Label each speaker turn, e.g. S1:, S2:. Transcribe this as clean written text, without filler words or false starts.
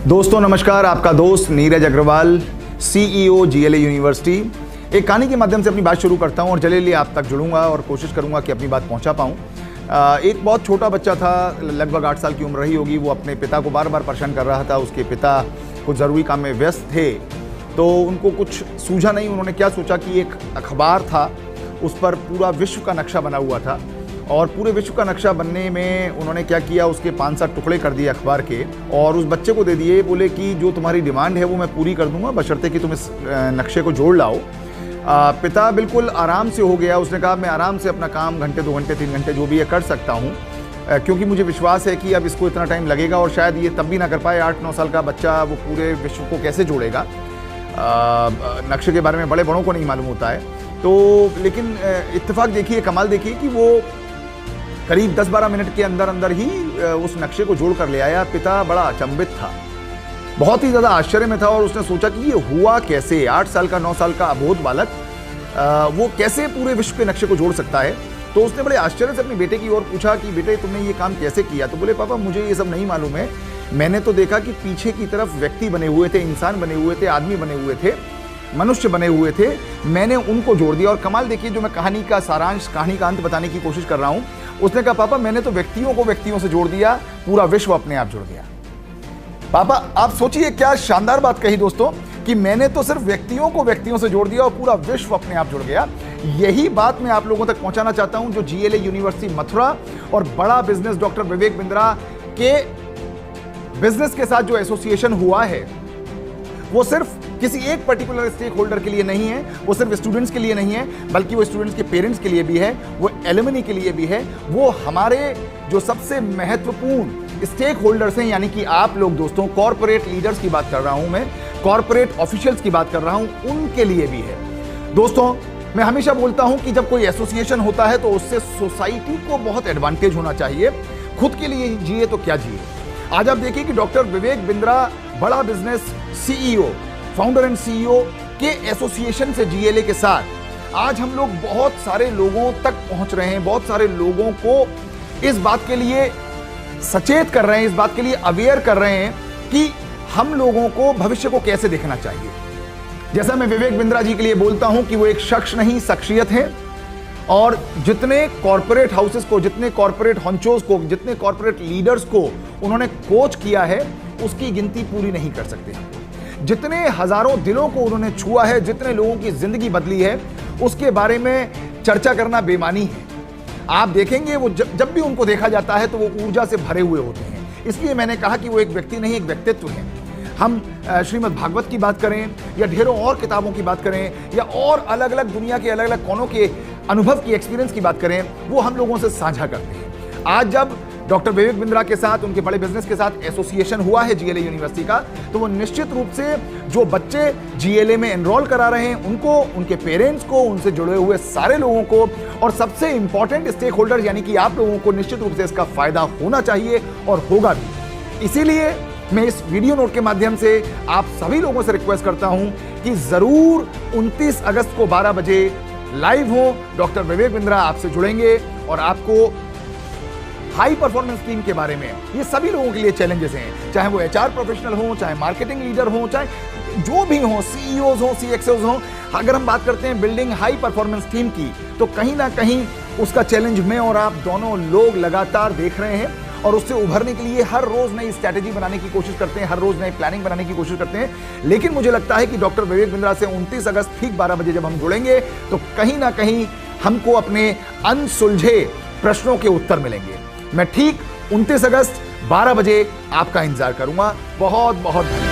S1: दोस्तों नमस्कार, आपका दोस्त Neeraj Agarwal, CEO GLA university. एक कहानी के माध्यम से अपनी बात शुरू करता हूं और जल्दी आप तक जुड़ूंगा और कोशिश करूंगा कि अपनी बात पहुंचा पाऊं। एक बहुत छोटा बच्चा था, लगभग 8 साल की उम्र रही होगी। वो अपने पिता को बार बार परेशान कर रहा था। उसके पिता कुछ ज़रूरी काम में व्यस्त थे तो उनको कुछ सूझा नहीं। उन्होंने क्या सोचा कि एक अखबार था, उस पर पूरा विश्व का नक्शा बना हुआ था और पूरे विश्व का नक्शा बनने में उन्होंने क्या किया, उसके 5-7 टुकड़े कर दिए अखबार के और उस बच्चे को दे दिए। बोले कि जो तुम्हारी डिमांड है वो मैं पूरी कर दूंगा, बशर्ते कि तुम इस नक्शे को जोड़ लाओ। पिता बिल्कुल आराम से हो गया। उसने कहा मैं आराम से अपना काम घंटे 2 घंटे 3 घंटे जो भी है कर सकता हूँ, क्योंकि मुझे विश्वास है कि अब इसको इतना टाइम लगेगा और शायद ये तब भी ना कर पाए। 8-9 साल का बच्चा वो पूरे विश्व को कैसे जोड़ेगा। नक्शे के बारे में बड़े बड़ों को नहीं मालूम होता है। तो लेकिन इत्तेफाक देखिए, कमाल देखिए कि वो करीब 10-12 मिनट के अंदर अंदर ही उस नक्शे को जोड़ कर ले आया। पिता बड़ा अचंभित था, बहुत ही ज़्यादा आश्चर्य में था और उसने सोचा कि ये हुआ कैसे। 8 साल का 9 साल का अबोध बालक वो कैसे पूरे विश्व के नक्शे को जोड़ सकता है। तो उसने बड़े आश्चर्य से अपने बेटे की ओर पूछा कि बेटे तुमने ये काम कैसे किया। तो बोले पापा मुझे ये सब नहीं मालूम है, मैंने तो देखा कि पीछे की तरफ व्यक्ति बने हुए थे, इंसान बने हुए थे, आदमी बने हुए थे, मनुष्य बने हुए थे, मैंने उनको जोड़ दिया। और कमाल देखिए, जो मैं कहानी का सारांश, कहानी का अंत बताने की कोशिश कर रहा हूं, उसने कहा पापा मैंने तो व्यक्तियों को व्यक्तियों से जोड़ दिया, पूरा विश्व अपने आप जुड़ गया। पापा आप सोचिए क्या शानदार बात कही दोस्तों, कि मैंने तो सिर्फ व्यक्तियों को व्यक्तियों से जोड़ दिया और पूरा विश्व अपने आप जुड़ गया। यही बात मैं आप लोगों तक पहुंचाना चाहता हूं, जो GLA यूनिवर्सिटी मथुरा और बड़ा बिजनेस डॉक्टर विवेक बिंद्रा के बिजनेस के साथ जो एसोसिएशन हुआ है, वो सिर्फ किसी एक पर्टिकुलर स्टेक होल्डर के लिए नहीं है, वो सिर्फ स्टूडेंट्स के लिए नहीं है, बल्कि वो स्टूडेंट्स के पेरेंट्स के लिए भी है, वो एलुमनी के लिए भी है, वो हमारे जो सबसे महत्वपूर्ण स्टेक होल्डर्स हैं, यानी कि आप लोग दोस्तों, कॉर्पोरेट लीडर्स की बात कर रहा हूं मैं, कॉर्पोरेट ऑफिशियल्स की बात कर रहा हूं, उनके लिए भी है। दोस्तों मैं हमेशा बोलता हूं कि जब कोई एसोसिएशन होता है तो उससे सोसाइटी को बहुत एडवांटेज होना चाहिए। खुद के लिए जिए तो क्या जिए। आज आप देखिए कि डॉक्टर विवेक बिंद्रा बड़ा business CEO, founder and CEO के एसोसिएशन से GLA के साथ आज हम लोग बहुत सारे लोगों तक पहुंच रहे हैं, बहुत सारे लोगों को इस बात के लिए सचेत कर रहे हैं, इस बात के लिए अवेयर कर रहे हैं कि हम लोगों को भविष्य को कैसे देखना चाहिए। जैसा मैं विवेक बिंद्रा जी के लिए बोलता हूं कि वो एक शख्स नहीं, शख्सियत है और जितने कॉर्पोरेट हाउसेस को, जितने कॉर्पोरेट हॉन्चोस को, जितने कॉर्पोरेट लीडर्स को उन्होंने कोच किया है, उसकी गिनती पूरी नहीं कर सकते। जितने हजारों दिलों को उन्होंने छुआ है, जितने लोगों की जिंदगी बदली है, उसके बारे में चर्चा करना बेमानी है। आप देखेंगे वो जब भी उनको देखा जाता है तो वो ऊर्जा से भरे हुए होते हैं। इसलिए मैंने कहा कि वो एक व्यक्ति नहीं, एक व्यक्तित्व है। हम श्रीमद् भागवत की बात करें या ढेरों और किताबों की बात करें या और अलग अलग दुनिया के अलग अलग कोनों के अनुभव की, एक्सपीरियंस की बात करें, वो हम लोगों से साझा करते हैं। आज जब डॉक्टर विवेक बिंद्रा के साथ, उनके बड़े बिजनेस के साथ एसोसिएशन हुआ है GLA यूनिवर्सिटी का, तो वो निश्चित रूप से जो बच्चे GLA में एनरोल करा रहे हैं उनको, उनके पेरेंट्स को, उनसे जुड़े हुए सारे लोगों को और सबसे इंपॉर्टेंट स्टेक होल्डर यानी कि आप लोगों को निश्चित रूप से इसका फायदा होना चाहिए और होगा भी। इसीलिए मैं इस वीडियो नोट के माध्यम से आप सभी लोगों से रिक्वेस्ट करता हूं कि जरूर 29 अगस्त को 12 बजे लाइव हो। डॉक्टर विवेक बिंद्रा आपसे जुड़ेंगे और आपको हाई परफॉर्मेंस टीम के बारे में, ये सभी लोगों के लिए चैलेंजेस हैं, चाहे वो HR प्रोफेशनल हो, चाहे मार्केटिंग लीडर हो, चाहे जो भी हो, CEOs हो, CXOs हो। अगर हम बात करते हैं बिल्डिंग हाई परफॉर्मेंस टीम की, तो कहीं ना कहीं उसका चैलेंज मैं और आप दोनों लोग लगातार देख रहे हैं और उससे उभरने के लिए हर रोज नई स्ट्रैटेजी बनाने की कोशिश करते हैं, हर रोज नई प्लानिंग बनाने की कोशिश करते हैं। लेकिन मुझे लगता है कि डॉक्टर विवेक बिंद्रा से 29 अगस्त ठीक 12 बजे जब हम जुड़ेंगे तो कहीं ना कहीं हमको अपने अनसुलझे प्रश्नों के उत्तर मिलेंगे। मैं ठीक 29 अगस्त 12 बजे आपका इंतजार करूंगा। बहुत बहुत धन्यवाद।